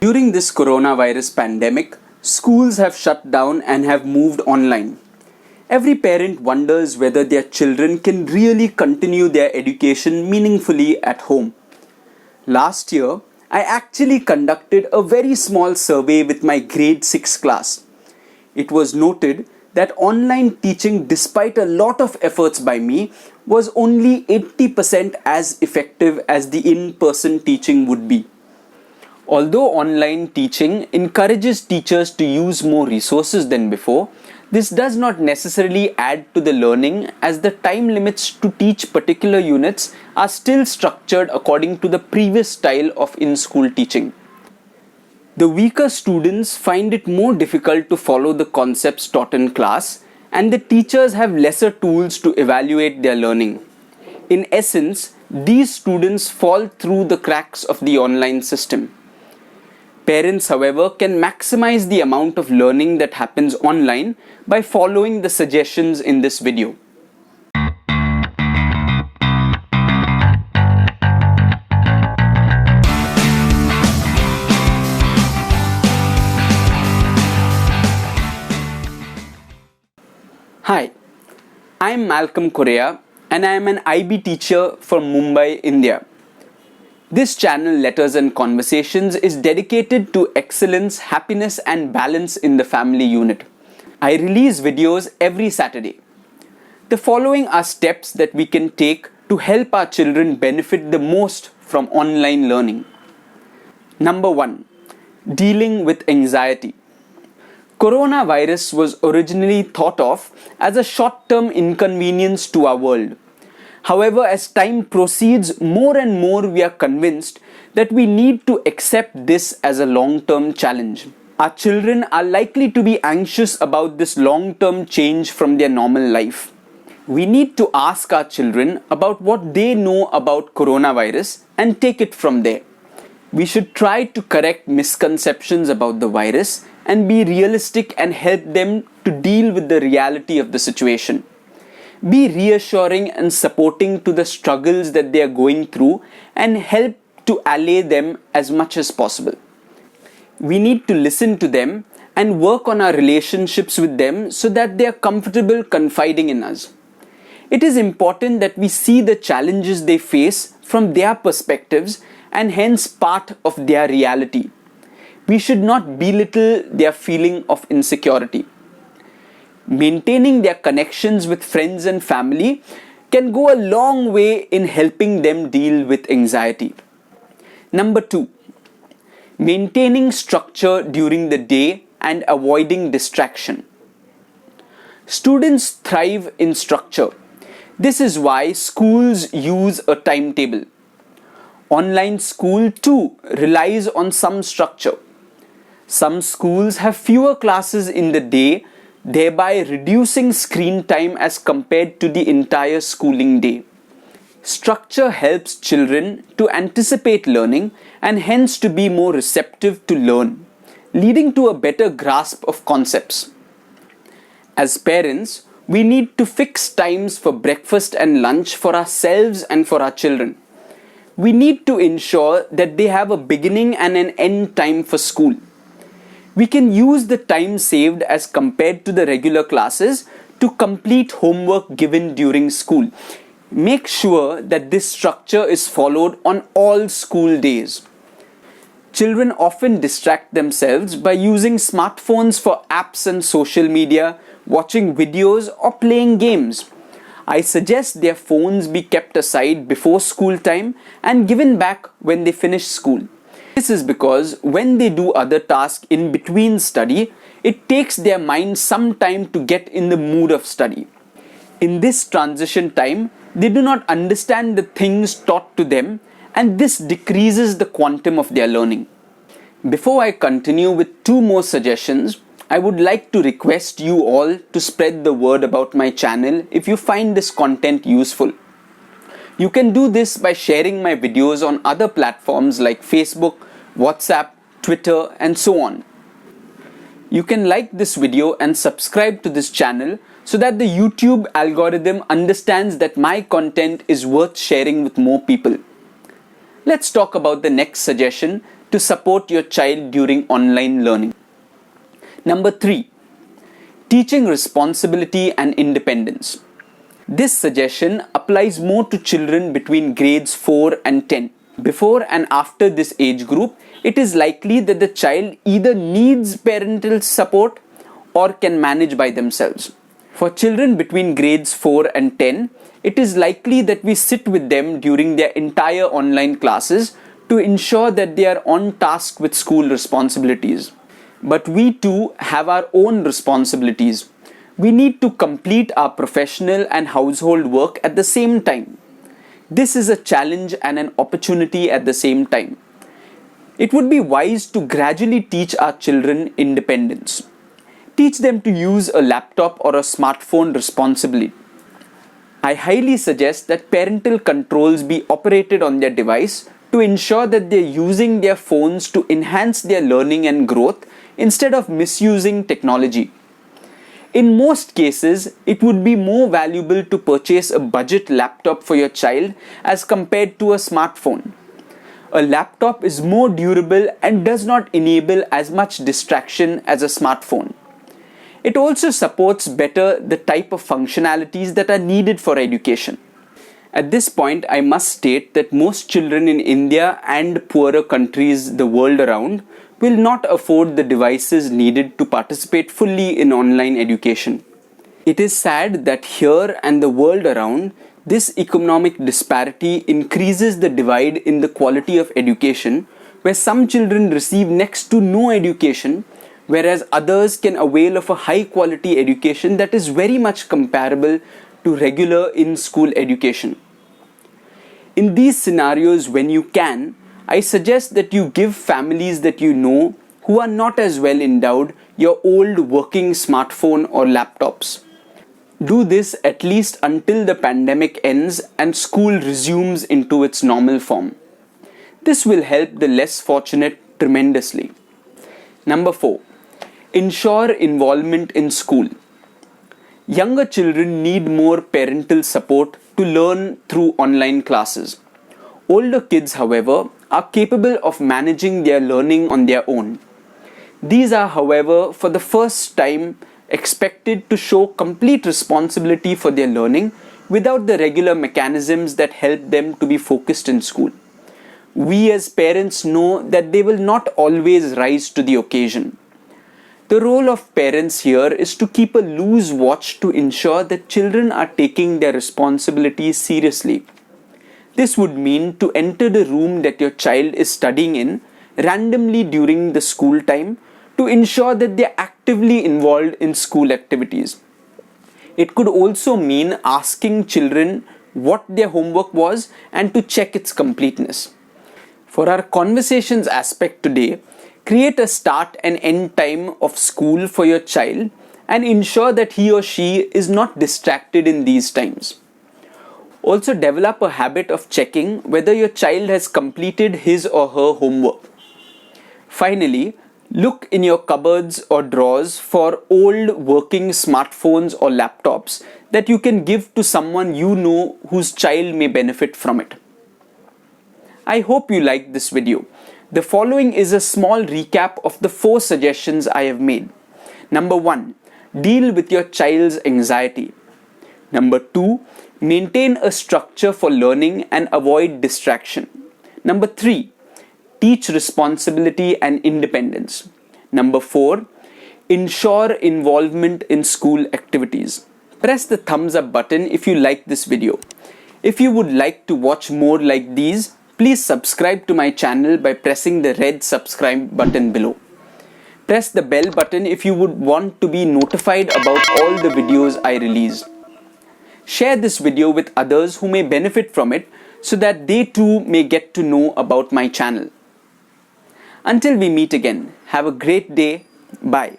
During this coronavirus pandemic, schools have shut down and have moved online. Every parent wonders whether their children can really continue their education meaningfully at home. Last year, I actually conducted a very small survey with my grade 6 class. It was noted that online teaching, despite a lot of efforts by me, was only 80% as effective as the in-person teaching would be. Although online teaching encourages teachers to use more resources than before, this does not necessarily add to the learning, as the time limits to teach particular units are still structured according to the previous style of in-school teaching. The weaker students find it more difficult to follow the concepts taught in class, and the teachers have lesser tools to evaluate their learning. In essence, these students fall through the cracks of the online system. Parents, however, can maximize the amount of learning that happens online by following the suggestions in this video. Hi, I am Malcolm Correa and I am an IB teacher from Mumbai, India. This channel, Letters and Conversations, is dedicated to excellence, happiness and balance in the family unit. I release videos every Saturday. The following are steps that we can take to help our children benefit the most from online learning. Number 1. Dealing with anxiety. Coronavirus was originally thought of as a short-term inconvenience to our world. However, as time proceeds, more and more we are convinced that we need to accept this as a long-term challenge. Our children are likely to be anxious about this long-term change from their normal life. We need to ask our children about what they know about coronavirus and take it from there. We should try to correct misconceptions about the virus and be realistic and help them to deal with the reality of the situation. Be reassuring and supporting to the struggles that they are going through and help to allay them as much as possible. We need to listen to them and work on our relationships with them so that they are comfortable confiding in us. It is important that we see the challenges they face from their perspectives and hence part of their reality. We should not belittle their feeling of insecurity. Maintaining their connections with friends and family can go a long way in helping them deal with anxiety. Number 2. Maintaining structure during the day and avoiding distraction. Students thrive in structure. This is why schools use a timetable. Online school too relies on some structure. Some schools have fewer classes in the day, thereby reducing screen time as compared to the entire schooling day. Structure helps children to anticipate learning and hence to be more receptive to learn, leading to a better grasp of concepts. As parents, we need to fix times for breakfast and lunch for ourselves and for our children. We need to ensure that they have a beginning and an end time for school. We can use the time saved as compared to the regular classes to complete homework given during school. Make sure that this structure is followed on all school days. Children often distract themselves by using smartphones for apps and social media, watching videos or playing games. I suggest their phones be kept aside before school time and given back when they finish school. This is because when they do other tasks in between study, it takes their mind some time to get in the mood of study. In this transition time, they do not understand the things taught to them, and this decreases the quantum of their learning. Before I continue with 2 more suggestions, I would like to request you all to spread the word about my channel if you find this content useful. You can do this by sharing my videos on other platforms like Facebook, WhatsApp, Twitter, and so on. You can like this video and subscribe to this channel so that the YouTube algorithm understands that my content is worth sharing with more people. Let's talk about the next suggestion, to support your child during online learning. Number 3. Teaching responsibility and independence. This suggestion applies more to children between grades 4 and 10. Before and after this age group, it is likely that the child either needs parental support or can manage by themselves. For children between grades 4 and 10, it is likely that we sit with them during their entire online classes to ensure that they are on task with school responsibilities. But we too have our own responsibilities. We need to complete our professional and household work at the same time. This is a challenge and an opportunity at the same time. It would be wise to gradually teach our children independence. Teach them to use a laptop or a smartphone responsibly. I highly suggest that parental controls be operated on their device to ensure that they are using their phones to enhance their learning and growth instead of misusing technology. In most cases, it would be more valuable to purchase a budget laptop for your child as compared to a smartphone. A laptop is more durable and does not enable as much distraction as a smartphone. It also supports better the type of functionalities that are needed for education. At this point, I must state that most children in India and poorer countries the world around will not afford the devices needed to participate fully in online education. It is sad that here and the world around, this economic disparity increases the divide in the quality of education, where some children receive next to no education, whereas others can avail of a high quality education that is very much comparable to regular in-school education. In these scenarios, when you can, I suggest that you give families that you know who are not as well endowed your old working smartphone or laptops. Do this at least until the pandemic ends and school resumes into its normal form. This will help the less fortunate tremendously. Number 4. Ensure involvement in school. Younger children need more parental support to learn through online classes. Older kids, however, are capable of managing their learning on their own. These are, however, for the first time expected to show complete responsibility for their learning without the regular mechanisms that help them to be focused in school. We as parents know that they will not always rise to the occasion. The role of parents here is to keep a loose watch to ensure that children are taking their responsibilities seriously. This would mean to enter the room that your child is studying in randomly during the school time to ensure that they are actively involved in school activities. It could also mean asking children what their homework was and to check its completeness. For our conversations aspect today, create a start and end time of school for your child and ensure that he or she is not distracted in these times. Also develop a habit of checking whether your child has completed his or her homework. Finally, look in your cupboards or drawers for old working smartphones or laptops that you can give to someone you know whose child may benefit from it. I hope you liked this video. The following is a small recap of the 4 suggestions I have made. Number 1. Deal with your child's anxiety. Number 2. Maintain a structure for learning and avoid distraction. Number 3. Teach responsibility and independence. Number 4. Ensure involvement in school activities. Press the thumbs up button if you like this video. If you would like to watch more like these, please subscribe to my channel by pressing the red subscribe button below. Press the bell button if you would want to be notified about all the videos I release. Share this video with others who may benefit from it so that they too may get to know about my channel. Until we meet again, have a great day. Bye.